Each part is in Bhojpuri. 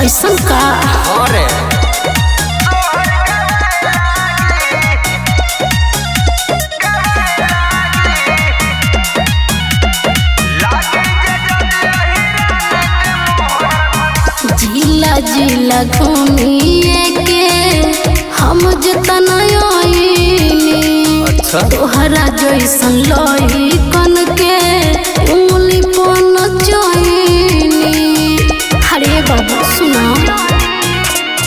ऐसन का अरे जिला जिला घूमिए के हम जितना अच्छा तोहरा जैसन लई कन के उंगली पन चोइनी। अरे बाबा सुना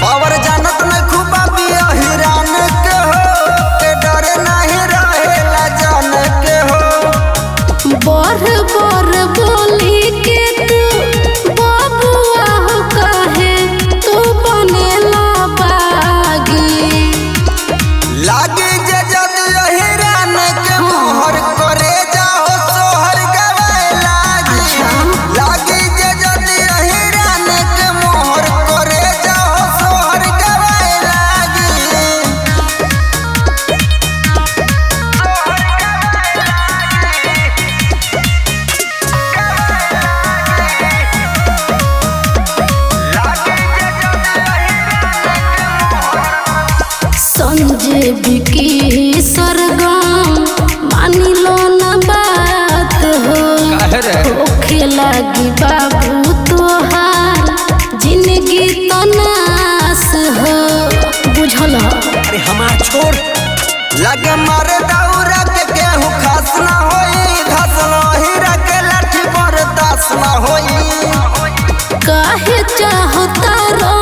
पावर जानत न खूबा बिया हिरान के हो के डरे नहीं रहेला जान के हो बर बर बोली के तू बाबुआ हो कहे तू बनेला बागी। लागी जे जद हिरान के मोहर करे जाओ सोहर गवाए लागी लागी जे जद हिरान के मोहर करे जाओ सोहर गवाए लागी संजय बिकी सरगम मानी लो न बात हो होखे लागी बाबू तोहार जिंदगी तो नास हो बुझल। अरे हमार छोड़ लगे मारे दौरा के केहू खास ना होई धसलो हीरा के लाठी पर दास ना होई काहे चाहता रो